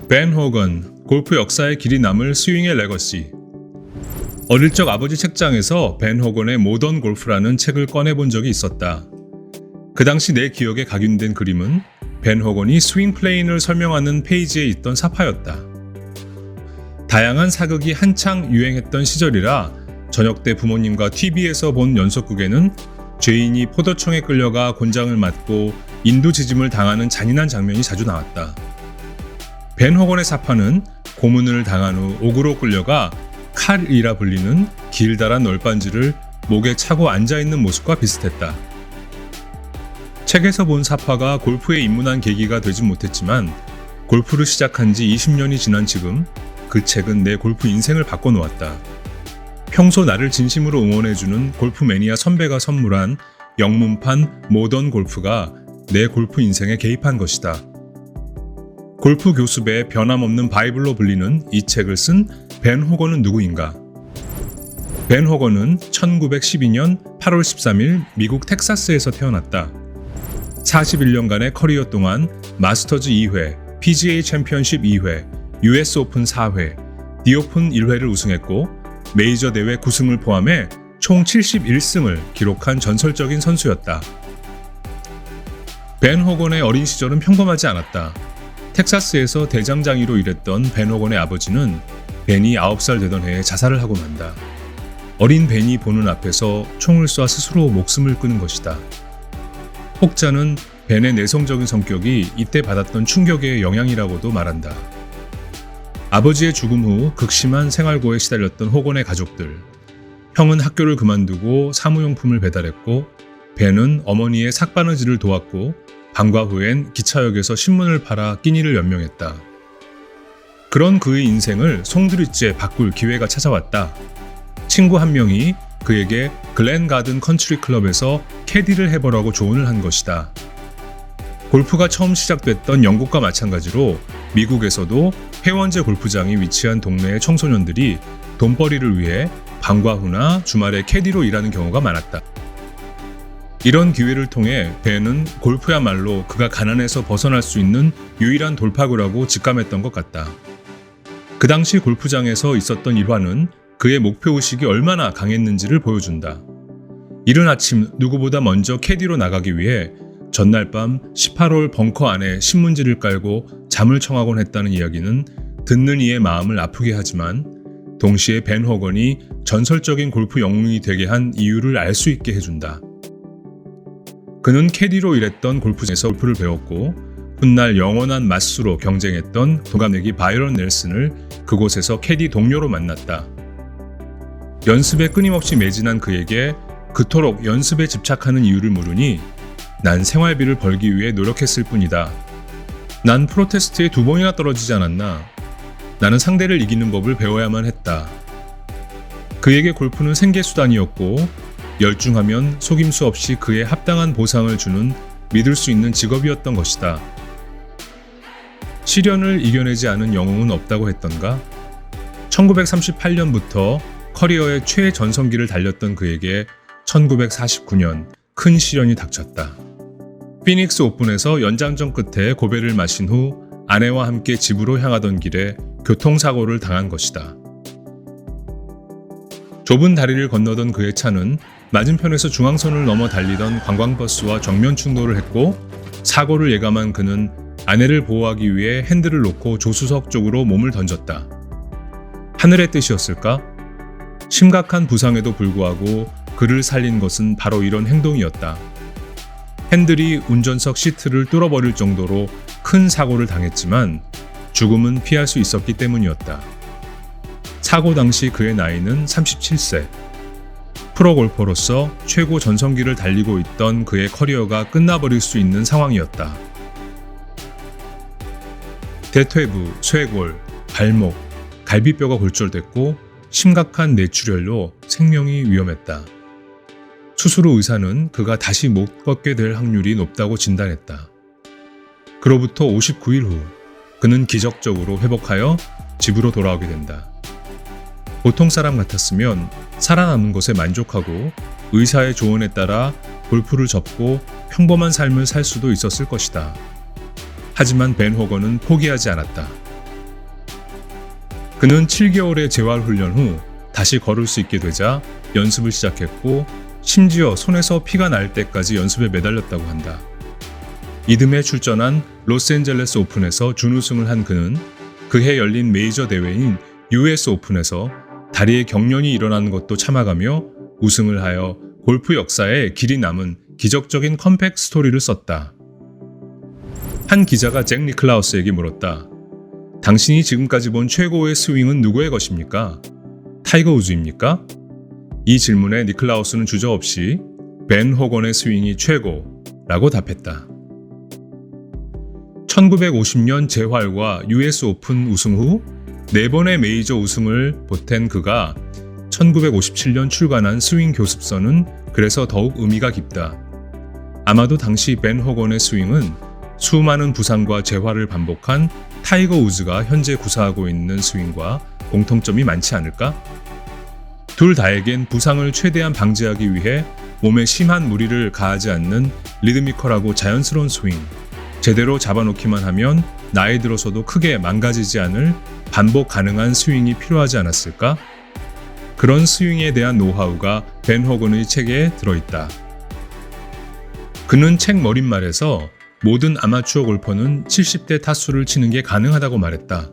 벤 호건, 골프 역사에 길이 남을 스윙의 레거시. 어릴 적 아버지 책장에서 벤 호건의 모던 골프라는 책을 꺼내본 적이 있었다. 그 당시 내 기억에 각인된 그림은 벤 호건이 스윙 플레인을 설명하는 페이지에 있던 사파였다. 다양한 사극이 한창 유행했던 시절이라 저녁 때 부모님과 TV에서 본 연속극에는 죄인이 포도청에 끌려가 곤장을 맞고 인두지짐을 당하는 잔인한 장면이 자주 나왔다. 벤 호건의 사파는 고문을 당한 후 옥으로 끌려가 칼이라 불리는 길다란 널빤지를 목에 차고 앉아있는 모습과 비슷했다. 책에서 본 사파가 골프에 입문한 계기가 되진 못했지만 골프를 시작한 지 20년이 지난 지금 그 책은 내 골프 인생을 바꿔놓았다. 평소 나를 진심으로 응원해주는 골프 매니아 선배가 선물한 영문판 모던 골프가 내 골프 인생에 개입한 것이다. 골프 교습의 변함없는 바이블로 불리는 이 책을 쓴 벤 호건은 누구인가? 벤 호건은 1912년 8월 13일 미국 텍사스에서 태어났다. 41년간의 커리어 동안 마스터즈 2회, PGA 챔피언십 2회, US 오픈 4회, 디 오픈 1회를 우승했고 메이저 대회 9승을 포함해 총 71승을 기록한 전설적인 선수였다. 벤 호건의 어린 시절은 평범하지 않았다. 텍사스에서 대장장이로 일했던 벤 호건의 아버지는 벤이 9살 되던 해에 자살을 하고 만다. 어린 벤이 보는 앞에서 총을 쏴 스스로 목숨을 끊은 것이다. 혹자는 벤의 내성적인 성격이 이때 받았던 충격의 영향이라고도 말한다. 아버지의 죽음 후 극심한 생활고에 시달렸던 호건의 가족들. 형은 학교를 그만두고 사무용품을 배달했고 벤은 어머니의 삭바느질을 도왔고 방과 후엔 기차역에서 신문을 팔아 끼니를 연명했다. 그런 그의 인생을 송두리째 바꿀 기회가 찾아왔다. 친구 한 명이 그에게 글렌 가든 컨트리 클럽에서 캐디를 해보라고 조언을 한 것이다. 골프가 처음 시작됐던 영국과 마찬가지로 미국에서도 회원제 골프장이 위치한 동네의 청소년들이 돈벌이를 위해 방과 후나 주말에 캐디로 일하는 경우가 많았다. 이런 기회를 통해 벤은 골프야말로 그가 가난에서 벗어날 수 있는 유일한 돌파구라고 직감했던 것 같다. 그 당시 골프장에서 있었던 일화는 그의 목표의식이 얼마나 강했는지를 보여준다. 이른 아침 누구보다 먼저 캐디로 나가기 위해 전날 밤 18홀 벙커 안에 신문지를 깔고 잠을 청하곤 했다는 이야기는 듣는 이의 마음을 아프게 하지만 동시에 벤 호건이 전설적인 골프 영웅이 되게 한 이유를 알 수 있게 해준다. 그는 캐디로 일했던 골프장에서 골프를 배웠고 훗날 영원한 맞수로 경쟁했던 동갑내기 바이런 넬슨을 그곳에서 캐디 동료로 만났다. 연습에 끊임없이 매진한 그에게 그토록 연습에 집착하는 이유를 물으니 난 생활비를 벌기 위해 노력했을 뿐이다. 난 프로테스트에 2번이나 떨어지지 않았나. 나는 상대를 이기는 법을 배워야만 했다. 그에게 골프는 생계수단이었고 열중하면 속임수 없이 그에 합당한 보상을 주는 믿을 수 있는 직업이었던 것이다. 시련을 이겨내지 않은 영웅은 없다고 했던가? 1938년부터 커리어의 최전성기를 달렸던 그에게 1949년 큰 시련이 닥쳤다. 피닉스 오픈에서 연장전 끝에 고배를 마신 후 아내와 함께 집으로 향하던 길에 교통사고를 당한 것이다. 좁은 다리를 건너던 그의 차는 맞은편에서 중앙선을 넘어 달리던 관광버스와 정면 충돌을 했고 사고를 예감한 그는 아내를 보호하기 위해 핸들을 놓고 조수석 쪽으로 몸을 던졌다. 하늘의 뜻이었을까? 심각한 부상에도 불구하고 그를 살린 것은 바로 이런 행동이었다. 핸들이 운전석 시트를 뚫어버릴 정도로 큰 사고를 당했지만 죽음은 피할 수 있었기 때문이었다. 사고 당시 그의 나이는 37세. 프로골퍼로서 최고 전성기를 달리고 있던 그의 커리어가 끝나버릴 수 있는 상황이었다. 대퇴부, 쇄골, 발목, 갈비뼈가 골절됐고 심각한 뇌출혈로 생명이 위험했다. 수술 후 의사는 그가 다시 못 걷게 될 확률이 높다고 진단했다. 그로부터 59일 후 그는 기적적으로 회복하여 집으로 돌아오게 된다. 보통 사람 같았으면 살아남은 것에 만족하고 의사의 조언에 따라 골프를 접고 평범한 삶을 살 수도 있었을 것이다. 하지만 벤 호건은 포기하지 않았다. 그는 7개월의 재활 훈련 후 다시 걸을 수 있게 되자 연습을 시작했고 심지어 손에서 피가 날 때까지 연습에 매달렸다고 한다. 이듬해 출전한 로스앤젤레스 오픈에서 준우승을 한 그는 그해 열린 메이저 대회인 US 오픈에서 다리에 경련이 일어나는 것도 참아가며 우승을 하여 골프 역사에 길이 남은 기적적인 컴백 스토리를 썼다. 한 기자가 잭 니클라우스에게 물었다. 당신이 지금까지 본 최고의 스윙은 누구의 것입니까? 타이거 우즈입니까? 이 질문에 니클라우스는 주저없이 벤 호건의 스윙이 최고라고 답했다. 1950년 재활과 US 오픈 우승 후 4번의 메이저 우승을 보탠 그가 1957년 출간한 스윙 교습서는 그래서 더욱 의미가 깊다. 아마도 당시 벤 호건의 스윙은 수많은 부상과 재활을 반복한 타이거 우즈가 현재 구사하고 있는 스윙과 공통점이 많지 않을까? 둘 다에겐 부상을 최대한 방지하기 위해 몸에 심한 무리를 가하지 않는 리드미컬하고 자연스러운 스윙, 제대로 잡아놓기만 하면 나이 들어서도 크게 망가지지 않을 반복 가능한 스윙이 필요하지 않았을까? 그런 스윙에 대한 노하우가 벤 호건의 책에 들어있다. 그는 책 머릿말에서 모든 아마추어 골퍼는 70대 타수를 치는 게 가능하다고 말했다.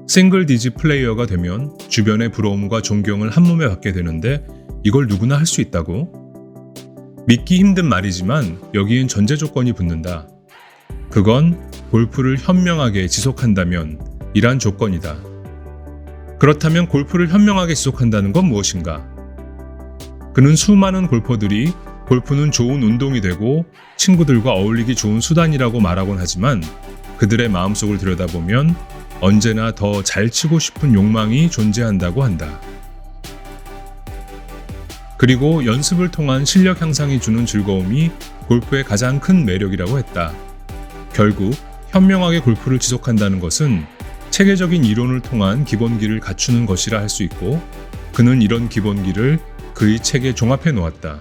싱글 디지 플레이어가 되면 주변의 부러움과 존경을 한몸에 받게 되는데 이걸 누구나 할 수 있다고? 믿기 힘든 말이지만 여기엔 전제 조건이 붙는다. 그건 골프를 현명하게 지속한다면 이란 조건이다. 그렇다면 골프를 현명하게 지속한다는 건 무엇인가? 그는 수많은 골퍼들이 골프는 좋은 운동이 되고 친구들과 어울리기 좋은 수단이라고 말하곤 하지만 그들의 마음속을 들여다보면 언제나 더 잘 치고 싶은 욕망이 존재한다고 한다. 그리고 연습을 통한 실력 향상이 주는 즐거움이 골프의 가장 큰 매력이라고 했다. 결국 현명하게 골프를 지속한다는 것은 체계적인 이론을 통한 기본기를 갖추는 것이라 할 수 있고 그는 이런 기본기를 그의 책에 종합해 놓았다.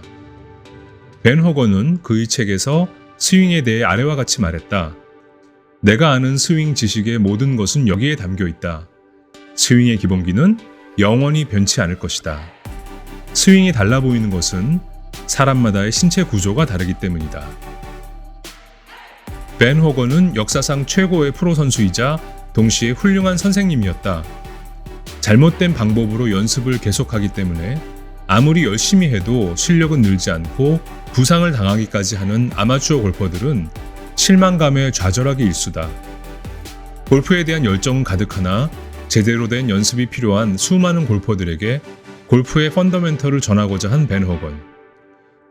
벤 호건은 그의 책에서 스윙에 대해 아래와 같이 말했다. 내가 아는 스윙 지식의 모든 것은 여기에 담겨 있다. 스윙의 기본기는 영원히 변치 않을 것이다. 스윙이 달라 보이는 것은 사람마다의 신체 구조가 다르기 때문이다. 벤 호건은 역사상 최고의 프로 선수이자 동시에 훌륭한 선생님이었다. 잘못된 방법으로 연습을 계속하기 때문에 아무리 열심히 해도 실력은 늘지 않고 부상을 당하기까지 하는 아마추어 골퍼들은 실망감에 좌절하기 일쑤다. 골프에 대한 열정은 가득하나 제대로 된 연습이 필요한 수많은 골퍼들에게 골프의 펀더멘털을 전하고자 한 벤 호건.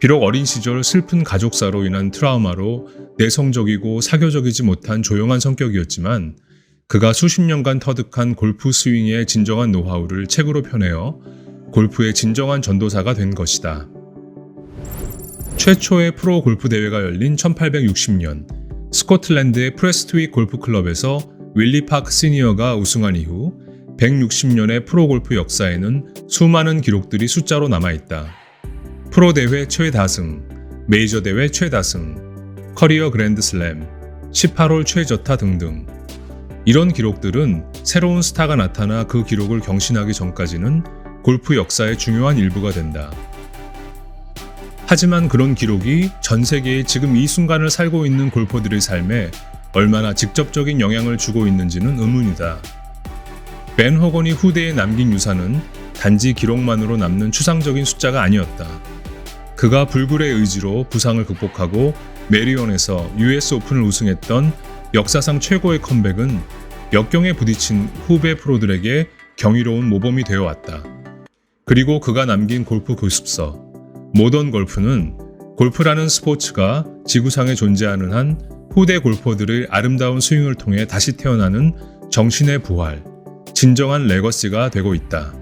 비록 어린 시절 슬픈 가족사로 인한 트라우마로 내성적이고 사교적이지 못한 조용한 성격이었지만 그가 수십 년간 터득한 골프 스윙의 진정한 노하우를 책으로 펴내어 골프의 진정한 전도사가 된 것이다. 최초의 프로 골프 대회가 열린 1860년 스코틀랜드의 프레스트윅 골프 클럽에서 윌리 파크 시니어가 우승한 이후 160년의 프로 골프 역사에는 수많은 기록들이 숫자로 남아있다. 프로 대회 최다승, 메이저 대회 최다승, 커리어 그랜드슬램, 18홀 최저타 등등. 이런 기록들은 새로운 스타가 나타나 그 기록을 경신하기 전까지는 골프 역사의 중요한 일부가 된다. 하지만 그런 기록이 전 세계의 지금 이 순간을 살고 있는 골퍼들의 삶에 얼마나 직접적인 영향을 주고 있는지는 의문이다. 벤 호건이 후대에 남긴 유산은 단지 기록만으로 남는 추상적인 숫자가 아니었다. 그가 불굴의 의지로 부상을 극복하고 메리온에서 US 오픈을 우승했던 역사상 최고의 컴백은 역경에 부딪힌 후배 프로들에게 경이로운 모범이 되어 왔다. 그리고 그가 남긴 골프 교습서 모던 골프는 골프라는 스포츠가 지구상에 존재하는 한 후대 골퍼들의 아름다운 스윙을 통해 다시 태어나는 정신의 부활, 진정한 레거시가 되고 있다.